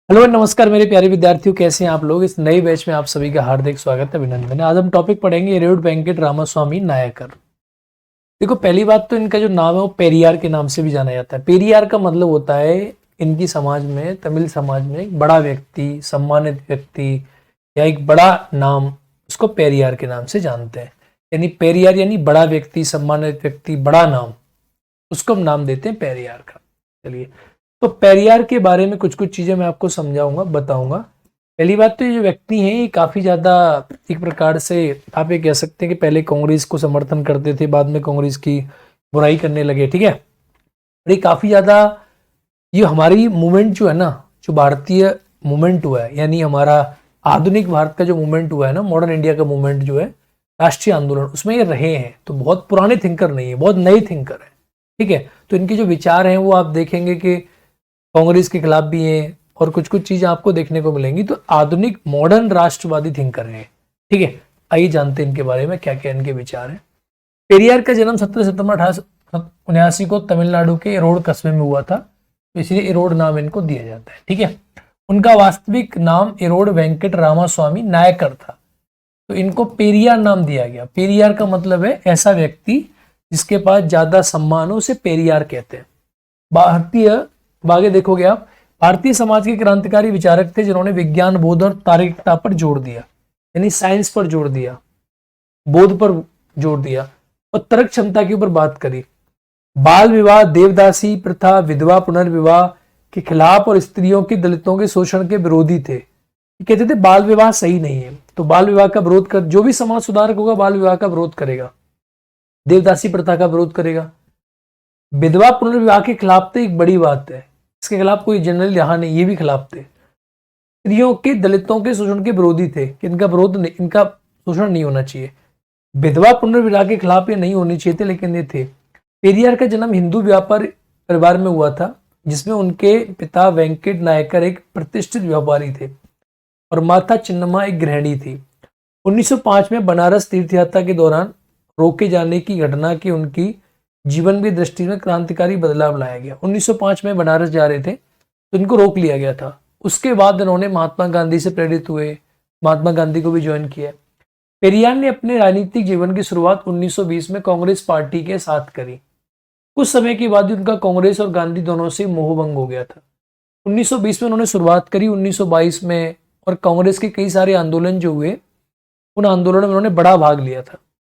Hello नमस्कार मेरे प्यारे विद्यार्थियों, कैसे हैं आप लोग। इस नए बैच में आप सभी का हार्दिक स्वागत है, अभिनंदन है। आज हम टॉपिक पढ़ेंगे एरोड वेंकट रामास्वामी नायकर। देखो, पहली बात तो इनका जो नाम है वो पेरियार के नाम से भी जाना जाता है। पेरियार का मतलब होता है इनकी समाज में, तमिल समाज में, एक बड़ा व्यक्ति, सम्मानित व्यक्ति या एक बड़ा नाम, उसको पेरियार के नाम से जानते हैं। यानी पेरियार यानी बड़ा व्यक्ति, सम्मानित व्यक्ति, बड़ा नाम, उसको हम नाम देते हैं पेरियार का। चलिए, तो पेरियार के बारे में कुछ कुछ चीजें मैं आपको समझाऊंगा, बताऊंगा। पहली बात तो ये जो व्यक्ति हैं ये काफी ज्यादा, एक प्रकार से आप ये कह सकते हैं कि पहले कांग्रेस को समर्थन करते थे, बाद में कांग्रेस की बुराई करने लगे, ठीक है। और ये काफी ज्यादा, ये हमारी मूवमेंट जो है ना, जो भारतीय मूवमेंट हुआ है, यानी हमारा आधुनिक भारत का जो मूवमेंट हुआ है ना, मॉडर्न इंडिया का मूवमेंट जो है, राष्ट्रीय आंदोलन, उसमें ये रहे हैं। तो बहुत पुराने थिंकर नहीं है, बहुत नए थिंकर है, ठीक है। तो इनके जो विचार हैं वो आप देखेंगे कि कांग्रेस के खिलाफ भी हैं और कुछ कुछ चीजें आपको देखने को मिलेंगी। तो आधुनिक मॉडर्न राष्ट्रवादी थिंकर हैं, ठीक है। आइए जानते हैं इनके बारे में क्या क्या इनके विचार हैं। पेरियार का जन्म 17 सितंबर 1879 को तमिलनाडु के एरोड कस्बे में हुआ था, तो इसलिए एरोड नाम इनको दिया जाता है, ठीक है। उनका वास्तविक नाम एरोड वेंकट रामास्वामी नायकर था, तो इनको पेरियार नाम दिया गया। पेरियार का मतलब है ऐसा व्यक्ति जिसके पास ज्यादा सम्मान हो, उसे पेरियार कहते हैं। भारतीय, आगे देखोगे आप, भारतीय समाज के क्रांतिकारी विचारक थे जिन्होंने विज्ञान, बोध और तार्किकता पर जोर दिया, यानी साइंस पर जोर दिया, बोध पर जोर दिया और तर्क क्षमता के ऊपर बात करी। बाल विवाह, देवदासी प्रथा, विधवा पुनर्विवाह के खिलाफ और स्त्रियों के, दलितों के शोषण के विरोधी थे। कहते थे बाल विवाह सही नहीं है, तो बाल विवाह का विरोध कर, जो भी समाज सुधारक होगा बाल विवाह का विरोध करेगा, देवदासी प्रथा का विरोध करेगा। विधवा पुनर्विवाह के खिलाफ तो एक बड़ी बात है, इसके खिलाफ कोई जनरल यहाँ नहीं, ये भी खिलाफ थे। स्त्रियों के, दलितों के शोषण के विरोधी थे कि इनका विरोध नहीं, इनका शोषण नहीं होना चाहिए। विधवा पुनर्विवाह के खिलाफ ये नहीं होनी चाहिए थे, लेकिन ये थे। पेरियार का जन्म हिंदू व्यापार परिवार में हुआ था, जिसमें उनके पिता वेंकट नायकर एक प्रतिष्ठित व्यापारी थे और माता चिन्नमा एक गृहिणी थी। 1905 में बनारस तीर्थ यात्रा के दौरान रोके जाने की घटना की उनकी जीवन की दृष्टि में क्रांतिकारी बदलाव लाया गया। 1905 में बनारस जा रहे थे तो इनको रोक लिया गया था। उसके बाद इन्होंने महात्मा गांधी से प्रेरित हुए, महात्मा गांधी को भी ज्वाइन किया। पेरियार ने अपने राजनीतिक जीवन की शुरुआत 1920 में कांग्रेस पार्टी के साथ करी। कुछ समय के बाद उनका कांग्रेस और गांधी दोनों से मोहभंग हो गया था। 1920 में उन्होंने शुरुआत करी, 1922 में, और कांग्रेस के कई सारे आंदोलन जो हुए, उन आंदोलनों में उन्होंने बड़ा भाग लिया था,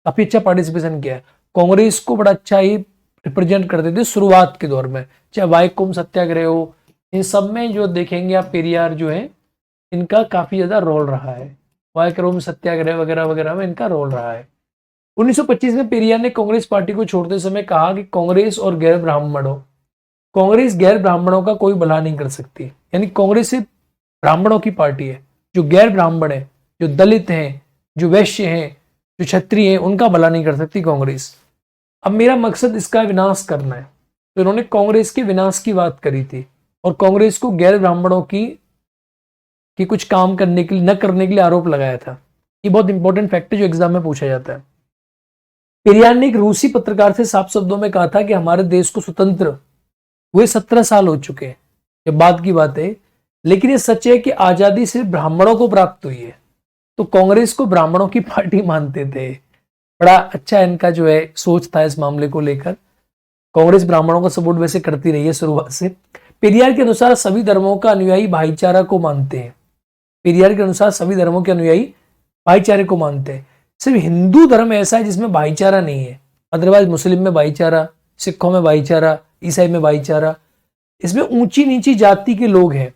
काफी अच्छा पार्टिसिपेशन किया है। कांग्रेस को बड़ा अच्छा ही रिप्रेजेंट करते थे शुरुआत के दौर में, चाहे वाईकोम सत्याग्रह हो, इन सब में जो देखेंगे आप, पेरियार जो है इनका काफी ज्यादा रोल रहा है। वाईकोम सत्याग्रह वगैरह वगैरह में इनका रोल रहा है। 1925 में पेरियार ने कांग्रेस पार्टी को छोड़ते समय कहा कि कांग्रेस और गैर ब्राह्मणों, कांग्रेस गैर ब्राह्मणों का कोई भला नहीं कर सकती। यानी कांग्रेस सिर्फ ब्राह्मणों की पार्टी है, जो गैर ब्राह्मण है, जो दलित हैं, जो वैश्य हैं, जो क्षत्रिय हैं, उनका भला नहीं कर सकती कांग्रेस। अब मेरा मकसद इसका विनाश करना है, तो इन्होंने कांग्रेस के विनाश की बात करी थी और कांग्रेस को गैर ब्राह्मणों की कुछ काम करने के लिए, न करने के लिए आरोप लगाया था। ये बहुत इंपॉर्टेंट फैक्ट है जो एग्जाम में पूछा जाता है। पेरियार ने एक रूसी पत्रकार से साफ शब्दों में कहा था कि हमारे देश को स्वतंत्र हुए 17 साल हो चुके हैं, ये बात की बात है, लेकिन ये सच है कि आजादी सिर्फ ब्राह्मणों को प्राप्त हुई है। तो कांग्रेस को ब्राह्मणों की पार्टी मानते थे। बड़ा अच्छा इनका जो है सोच था इस मामले को लेकर। कांग्रेस ब्राह्मणों का सपोर्ट वैसे करती रही है शुरुआत से। पेरियार के अनुसार सभी धर्मों का अनुयायी भाईचारा को मानते हैं। पेरियार के अनुसार सभी धर्मों के अनुयायी भाईचारे को मानते हैं। सिर्फ हिंदू धर्म ऐसा है जिसमें भाईचारा नहीं है, अदरवाइज मुस्लिम में भाईचारा, सिखों में भाईचारा, ईसाई में भाईचारा, इसमें ऊंची नीची जाति के लोग हैं।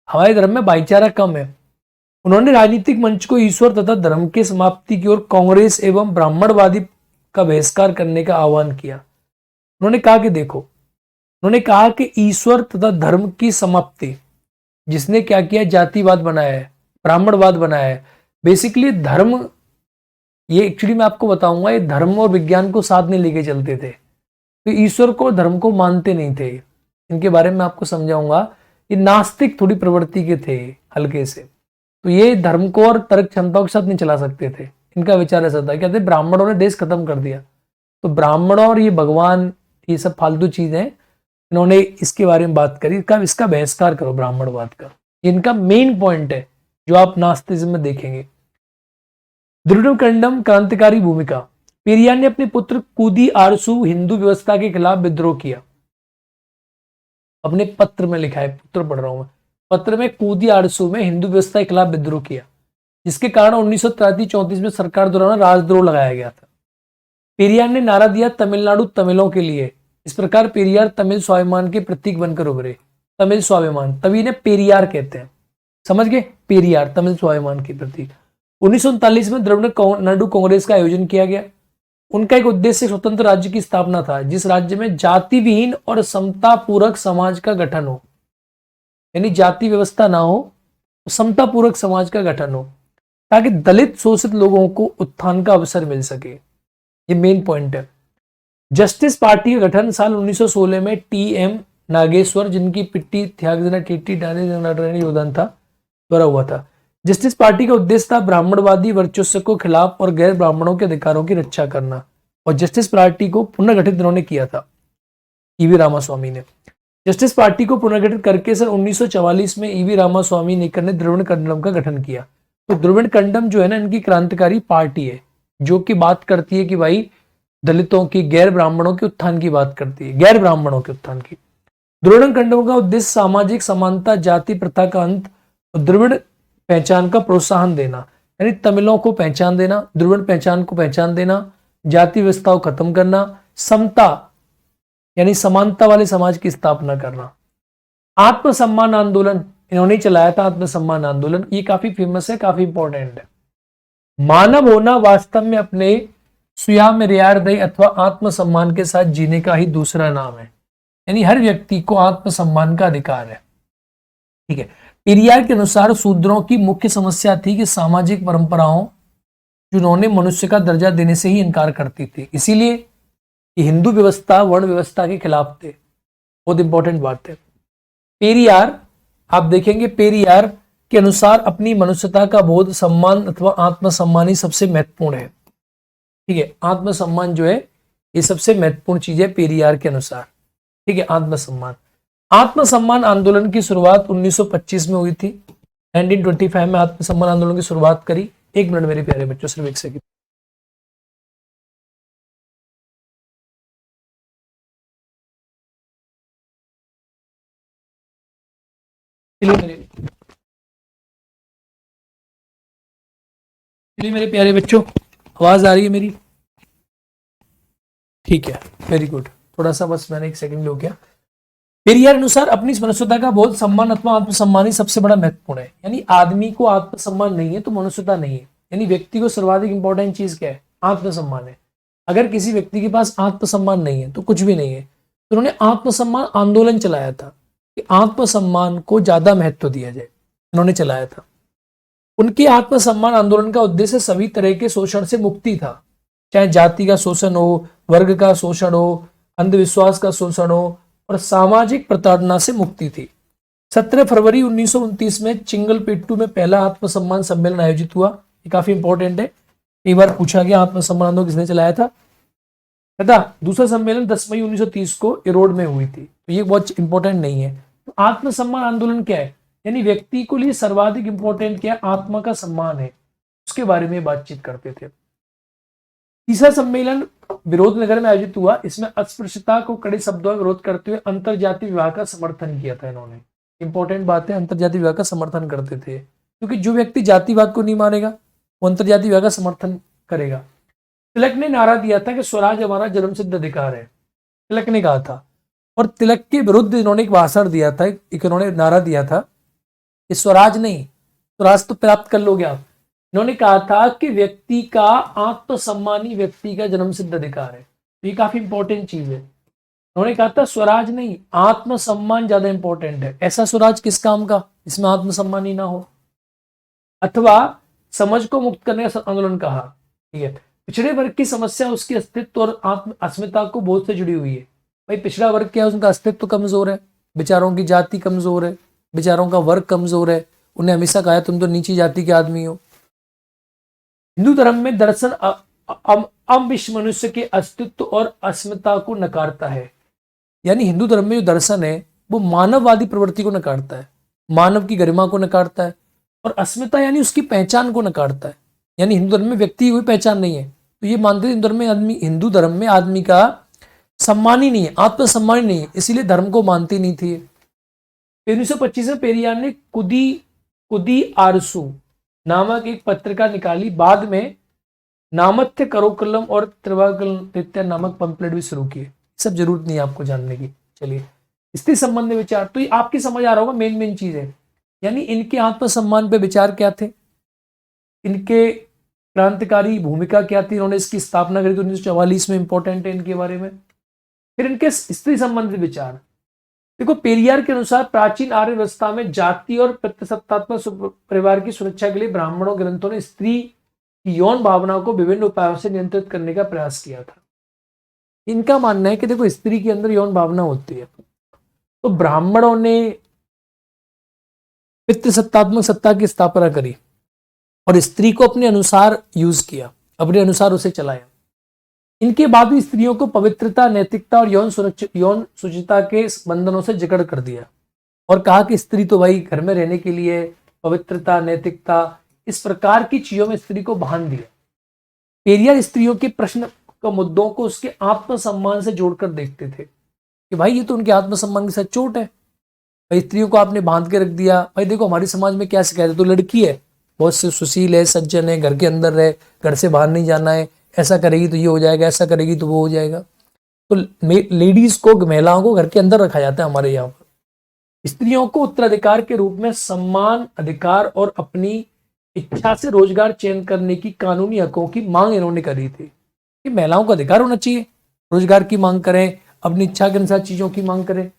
हमारे धर्म में भाईचारा कम है। उन्होंने राजनीतिक मंच को ईश्वर तथा धर्म के समाप्ति की ओर कांग्रेस एवं ब्राह्मणवादी का बहिष्कार करने का आह्वान किया। उन्होंने कहा कि देखो, उन्होंने कहा कि ईश्वर तथा धर्म की समाप्ति, जिसने क्या किया, जातिवाद बनाया है, ब्राह्मणवाद बनाया है। बेसिकली धर्म, ये एक्चुअली मैं आपको बताऊंगा, ये धर्म और विज्ञान को साथ में लेके चलते थे, तो ईश्वर को, धर्म को मानते नहीं थे। इनके बारे में आपको समझाऊंगा। ये नास्तिक थोड़ी प्रवृत्ति के थे हल्के से, तो ये धर्म को और तर्क क्षमताओं के साथ नहीं चला सकते थे। इनका विचार ऐसा था, कहते ब्राह्मणों ने देश खत्म कर दिया, तो ब्राह्मणों और ये भगवान, ये सब फालतू चीजें, इन्होंने इसके बारे में बात करी, इसका बहिष्कार करो ब्राह्मणवाद का। इनका मेन पॉइंट है जो आप नास्तिज्म में देखेंगे। द्रविड़ क्रांतिकारी भूमिका। पेरियार ने अपने पुत्र कूदी आरसू हिंदू व्यवस्था के खिलाफ विद्रोह किया। अपने पत्र में लिखा है, पुत्र पढ़ रहा हूं मैं, पत्र में कूदी आरसू में हिंदू व्यवस्था के खिलाफ विद्रोह किया, जिसके कारण 1933-34 में सरकार द्वारा राजद्रोह लगाया गया था। पेरियार ने नारा दिया तमिलनाडु तमिलों के लिए। इस प्रकार पेरियार तमिल स्वाभिमान के प्रतीक बनकर उभरे। तमिल स्वाभिमान, तभी इन्हें पेरियार कहते हैं, समझ गए, पेरियार तमिल स्वाभिमान के प्रतीक। 1939 में द्रविड़ नाडु कांग्रेस का आयोजन किया गया। उनका एक उद्देश्य स्वतंत्र राज्य की स्थापना था, जिस राज्य में जाति विहीन और समता पूरक समाज का गठन हो, यानी जाति व्यवस्था ना हो, समता पूरक समाज का गठन हो, ताकि दलित शोषित लोगों को उत्थान का अवसर मिल सके। ये मेन पॉइंट है। जस्टिस पार्टी का गठन साल 1916 में टी.एम. नागेश्वर, जिनकी पिट्टी त्यागजना टीटी डाने योगदान था, द्वारा हुआ था। जस्टिस पार्टी का उद्देश्य था ब्राह्मणवादी वर्चस्व को खिलाफ और गैर ब्राह्मणों के अधिकारों की रक्षा करना। और जस्टिस पार्टी को पुनर्गठित इन्होंने किया था, ईवी रामास्वामी ने। जस्टिस पार्टी को पुनर्गठित करके सन 1944 में ईवी रामास्वामी नेकर ने द्रविड़ कंडम का गठन किया। तो द्रविड़ कंडम जो है ना, इनकी क्रांतिकारी पार्टी है, जो कि बात करती है कि भाई दलितों की, गैर ब्राह्मणों के उत्थान की बात करती है, गैर ब्राह्मणों के उत्थान की। द्रविड़ कंडम का उद्देश्य सामाजिक समानता, जाति प्रथा का अंत और द्रविड़ पहचान का प्रोत्साहन देना, यानी तमिलों को पहचान देना, द्रविड़ पहचान को पहचान देना, जाति व्यवस्था को खत्म करना, समता यानी समानता वाले समाज की स्थापना करना। आत्मसम्मान आंदोलन इन्होंने चलाया था, आत्मसम्मान आंदोलन, ये काफी फेमस है, काफी इंपॉर्टेंट है। मानव होना वास्तव में अपने स्वयं अथवा आत्मसम्मान के साथ जीने का ही दूसरा नाम है, यानी हर व्यक्ति को आत्मसम्मान का अधिकार है। ठीक है। पेरियार के अनुसार शूद्रों की मुख्य समस्या थी कि सामाजिक परंपराओं जिन्होंने मनुष्य का दर्जा देने से ही इनकार करती थी, इसीलिए हिंदू व्यवस्था वर्ण व्यवस्था के खिलाफ थे। बहुत इंपॉर्टेंट बात है। पेरियार, आप देखेंगे पेरियार के अनुसार अपनी मनुष्यता का बोध, सम्मान अथवा आत्मसम्मान ही सबसे महत्वपूर्ण है। ठीक है, आत्मसम्मान जो है ये सबसे महत्वपूर्ण चीज है पेरियार के अनुसार। ठीक है, आत्मसम्मान। आत्मसम्मान आंदोलन की शुरुआत 1925 में हुई थी। 1925 में आत्मसम्मान आंदोलन की शुरुआत करी। एक मिनट मेरे प्यारे बच्चों, सिर्फ एक सेकंड। चलिए मेरे प्यारे बच्चों, आवाज आ रही है मेरी? ठीक है, वेरी गुड। थोड़ा सा बस मैंने एक सेकंड हो गया। पेरियार अनुसार अपनी मनुष्यता का बोध, सम्मान अथवा आत्मसम्मान ही सबसे बड़ा महत्वपूर्ण है। यानी आदमी को आत्मसम्मान नहीं है तो मनुष्यता नहीं है। यानी व्यक्ति को सर्वाधिक इंपॉर्टेंट चीज क्या है? आत्मसम्मान है। अगर किसी व्यक्ति के पास आत्मसम्मान नहीं है तो कुछ भी नहीं है। तो उन्होंने आत्मसम्मान आंदोलन चलाया था कि आत्मसम्मान को ज्यादा महत्व दिया जाए, उन्होंने चलाया था। उनके आत्मसम्मान आंदोलन का उद्देश्य सभी तरह के शोषण से मुक्ति था, चाहे जाति का शोषण हो, वर्ग का शोषण हो, अंधविश्वास का शोषण हो और सामाजिक प्रताड़ना से मुक्ति थी। 17 फरवरी 1929 में चिंगलपेट्टू में पहला आत्मसम्मान सम्मेलन आयोजित हुआ। ये काफी इंपॉर्टेंट है, कई बार पूछा गया आत्मसम्मान आंदोलन किसने चलाया था। तथा दूसरा सम्मेलन 10 मई 1930 को इरोड में हुई थी। तो ये बहुत इंपॉर्टेंट नहीं है। तो आत्मसम्मान आंदोलन क्या है? यानी व्यक्ति को लिए सर्वाधिक इंपॉर्टेंट क्या है? आत्मा का सम्मान है, उसके बारे में बातचीत करते थे। तीसरा सम्मेलन विरोधनगर में आयोजित हुआ। इसमें अस्पृश्यता को कड़े शब्दों में विरोध करते हुए अंतरजातीय विवाह का समर्थन किया था इन्होंने। इंपॉर्टेंट बात है, अंतरजातीय विवाह का समर्थन करते थे, क्योंकि जो व्यक्ति जातिवाद को नहीं मानेगा वो अंतरजातीय विवाह का समर्थन करेगा। तिलक ने नारा दिया था कि स्वराज हमारा जन्मसिद्ध अधिकार है, तिलक ने कहा था। और तिलक के विरुद्ध इन्होंने एक भाषण दिया था, एक इन्होंने नारा दिया था कि स्वराज नहीं, स्वराज तो प्राप्त कर लोगे आप। इन्होंने कहा था कि व्यक्ति का आत्मसम्मान ही व्यक्ति का जन्मसिद्ध अधिकार है। तो ये काफी इंपॉर्टेंट चीज है। उन्होंने कहा था स्वराज नहीं, आत्मसम्मान ज्यादा इंपॉर्टेंट है। ऐसा स्वराज किस काम का इसमें आत्मसम्मान ही ना हो। अथवा समझ को मुक्त करने का आंदोलन कहा। ठीक है, पिछड़े वर्ग की समस्या उसके अस्तित्व और आत्म अस्मिता को बहुत से जुड़ी हुई है। भाई पिछड़ा वर्ग क्या है? उनका अस्तित्व कमजोर है, बेचारों की जाति कमजोर है, बेचारों का वर्ग कमजोर है। उन्हें हमेशा कहा तुम तो नीची जाति के आदमी हो। हिंदू धर्म में दर्शन अविश्व मनुष्य के अस्तित्व और अस्मिता को नकारता है। यानी हिंदू धर्म में जो दर्शन है वो मानववादी प्रवृत्ति को नकारता है। मानव की गरिमा को नकारता है, और अस्मिता यानी उसकी पहचान को नकारता है। यानी हिंदू धर्म में व्यक्ति की कोई पहचान नहीं है, तो ये मानते हिंदू धर्म में आदमी का सम्मान ही नहीं है, आत्मसम्मान ही नहीं है, इसीलिए धर्म को मानती नहीं थी। 1925 में पेरियार ने कुदी कुदी आरसू नामक एक पत्रिका निकाली। बाद में नामत्य करोकलम और त्रिवाकल नामक पंपलेट भी शुरू किए। सब जरूरत नहीं है आपको जानने की। चलिए, स्त्री संबंधी विचार तो ये आपकी समझ आ रहा होगा, मेन चीज है। यानी इनके आत्मसम्मान पे विचार क्या थे, इनके क्रांतिकारी भूमिका क्या थी, इन्होंने इसकी स्थापना करी तो 1944 में, इंपॉर्टेंट है इनके बारे में। फिर इनके स्त्री संबंधी विचार, देखो पेरियार के अनुसार प्राचीन आर्य व्यवस्था में जाति और प्रतिसत्तात्मक परिवार की सुरक्षा के लिए ब्राह्मणों ग्रंथों ने स्त्री की यौन भावना को विभिन्न उपायों से नियंत्रित करने का प्रयास किया था। इनका मानना है कि देखो स्त्री के अंदर यौन भावना होती है, तो ब्राह्मणों ने पितृसत्तात्मक सत्ता की स्थापना करी और स्त्री को अपने अनुसार यूज किया, अपने अनुसार उसे चलाया। इनके बाद भी स्त्रियों को पवित्रता, नैतिकता और यौन शुचिता के बंधनों से जकड़ कर दिया और कहा कि स्त्री तो भाई घर में रहने के लिए पवित्रता, नैतिकता, इस प्रकार की चीजों में स्त्री को बांध दिया। पेरियार स्त्रियों के प्रश्न का मुद्दों को उसके आत्मसम्मान से जोड़कर देखते थे कि भाई ये तो उनके आत्मसम्मान के साथ चोट है। भाई स्त्रियों को आपने बांध के रख दिया। भाई देखो हमारे समाज में क्या सिखाया जाता है, तो लड़की है, बहुत से सुशील है, सज्जन है, घर के अंदर रहे, घर से बाहर नहीं जाना है, ऐसा करेगी तो ये हो जाएगा, ऐसा करेगी तो वो हो जाएगा। तो लेडीज को, महिलाओं को घर के अंदर रखा जाता है हमारे यहाँ पर। स्त्रियों को उत्तराधिकार के रूप में सम्मान, अधिकार और अपनी इच्छा से रोजगार चयन करने की कानूनी हकों की मांग इन्होंने करी थी कि महिलाओं को अधिकार होना चाहिए, रोजगार की मांग करें, अपनी इच्छा के अनुसार चीजों की मांग करें।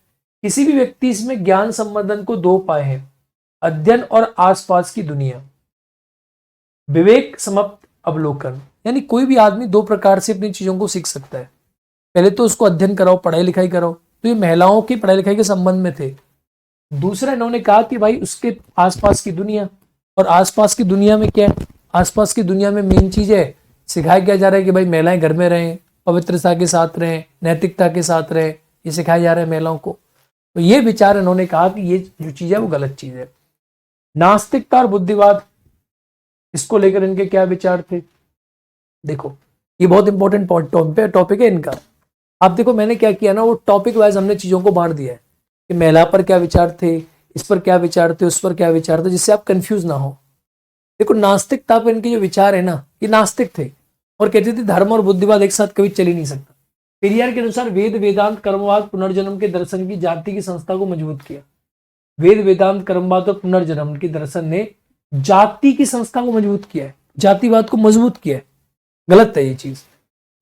किसी भी व्यक्ति इसमें ज्ञान संवर्धन को दो पाए हैं, अध्ययन और आसपास की दुनिया, विवेक समाप्त अवलोकन। यानी कोई भी आदमी दो प्रकार से अपनी चीजों को सीख सकता है। पहले तो उसको अध्ययन कराओ, पढ़ाई लिखाई कराओ, तो ये महिलाओं की पढ़ाई लिखाई के संबंध में थे। दूसरा इन्होंने कहा कि भाई उसके आसपास की दुनिया, और आसपास की दुनिया में क्या है, आसपास की दुनिया में मेन चीज है, सिखाया क्या जा रहा है कि भाई महिलाएं घर में रहें, पवित्रता के साथ रहें, नैतिकता के साथ रहें, ये सिखाया जा रहा है महिलाओं को। तो ये विचार इन्होंने कहा कि ये जो चीज है वो गलत चीज है। नास्तिकता और बुद्धिवाद, इसको लेकर इनके क्या विचार थे, देखो ये बहुत इंपॉर्टेंट टॉपिक है इनका। आप देखो मैंने क्या किया ना, वो टॉपिक वाइज हमने चीजों को बांट दिया है कि महिला पर क्या विचार थे, इस पर क्या विचार थे, उस पर क्या विचार थे, जिससे आप कंफ्यूज ना हो। देखो नास्तिकता पर इनके जो विचार है ना, ये नास्तिक थे और कहते थे धर्म और बुद्धिवाद एक साथ कभी चल ही नहीं सकता। पेरियार के अनुसार वेद, वेदांत, कर्मवाद, पुनर्जन्म के दर्शन की जाति की संस्था को मजबूत किया। वेद, वेदांत, कर्मवाद और पुनर्जन्म के दर्शन ने जाति की संस्था को मजबूत किया है, जातिवाद को मजबूत किया है। गलत है ये चीज।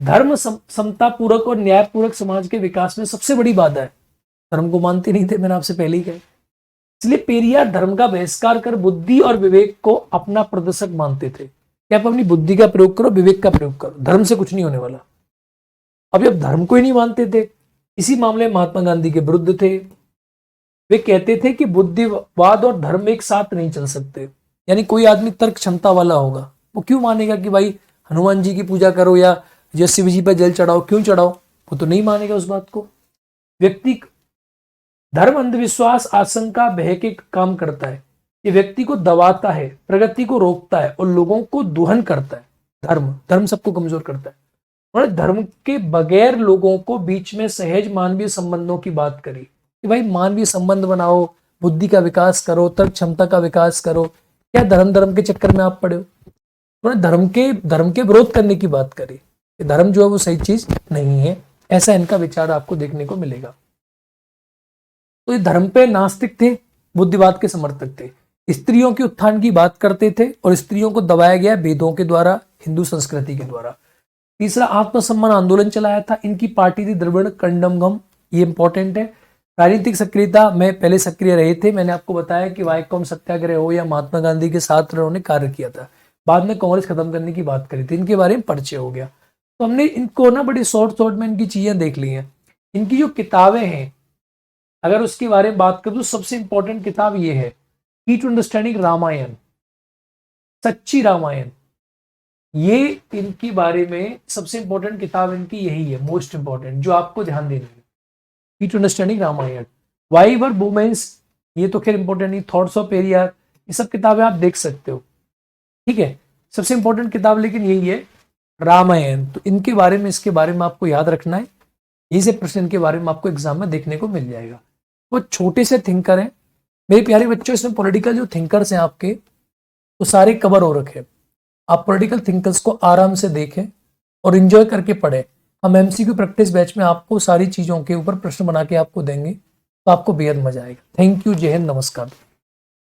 धर्म समता पूर्वक और न्याय पूर्वक समाज के विकास में सबसे बड़ी बाधा है। धर्म को मानते नहीं थे, मैंने आपसे पहले ही कहा। इसलिए पेरियार धर्म का बहिष्कार कर बुद्धि और विवेक को अपना प्रदर्शक मानते थे कि आप अपनी बुद्धि का प्रयोग करो, विवेक का प्रयोग करो, धर्म से कुछ नहीं होने वाला। अब जब धर्म को ही नहीं मानते थे, इसी मामले में महात्मा गांधी के विरुद्ध थे। वे कहते थे कि बुद्धिवाद और धर्म एक साथ नहीं चल सकते। यानी कोई आदमी तर्क क्षमता वाला होगा, वो क्यों मानेगा कि भाई हनुमान जी की पूजा करो या शिव जी पर जल चढ़ाओ, क्यों चढ़ाओ, वो तो नहीं मानेगा उस बात को। व्यक्ति धर्म अंधविश्वास, आशंका, भय के काम करता है। ये व्यक्ति को दबाता है, प्रगति को रोकता है और लोगों को दोहन करता है। धर्म सबको कमजोर करता है। उन्होंने धर्म के बगैर लोगों को बीच में सहज मानवीय संबंधों की बात करी कि भाई मानवीय संबंध बनाओ, बुद्धि का विकास करो, तर्क क्षमता का विकास करो। क्या धर्म के चक्कर में आप पड़े हो। उन्होंने धर्म के विरोध करने की बात करी कि धर्म जो है वो सही चीज नहीं है। ऐसा इनका विचार आपको देखने को मिलेगा। तो ये धर्म पे नास्तिक थे, बुद्धिवाद के समर्थक थे। स्त्रियों के उत्थान की बात करते थे और स्त्रियों को दबाया गया वेदों के द्वारा, हिंदू संस्कृति के द्वारा। तीसरा, आत्मसम्मान आंदोलन चलाया था। इनकी पार्टी थी द्रविड़ कंडमगम, ये इंपॉर्टेंट है। राजनीतिक सक्रियता में पहले सक्रिय रहे थे। मैंने आपको बताया कि वाइकॉम सत्याग्रह हो या महात्मा गांधी के साथ उन्होंने कार्य किया था। बाद में कांग्रेस खत्म करने की बात करी थी। इनके बारे में परिचय हो गया। तो हमने इनको ना बड़ी शॉर्ट में इनकी चीजें देख ली हैं। इनकी जो किताबें हैं, अगर उसके बारे में बात करूं तो सबसे इंपॉर्टेंट किताब ये है, की टू अंडरस्टैंडिंग रामायण, सच्ची रामायण। ये इनके बारे में सबसे इंपॉर्टेंट किताब इनकी यही है, मोस्ट इंपॉर्टेंट, जो आपको ध्यान देनी है। Key to understanding Ramayana. Why were women's ये तो खैर इंपॉर्टेंट नहीं, थॉट्स ऑफ पेरियार, ये सब किताबें आप देख सकते हो, ठीक है। सबसे इंपॉर्टेंट किताब लेकिन यही है रामायण, तो इनके बारे में, इसके बारे में आपको याद रखना है। यही से प्रश्न इनके बारे में आपको एग्जाम में देखने को मिल जाएगा। वो छोटे से थिंकर हैं मेरे प्यारे बच्चों, इसमें पॉलिटिकल जो थिंकर्स हैं आपके वो सारे कवर हो रखे हैं। आप पॉलिटिकल थिंकर्स को आराम से देखें और एंजॉय करके पढ़ें। हम एमसीक्यू प्रैक्टिस बैच में आपको सारी चीज़ों के ऊपर प्रश्न बना के आपको देंगे, तो आपको बेहद मजा आएगा। थैंक यू, जय हिंद, नमस्कार।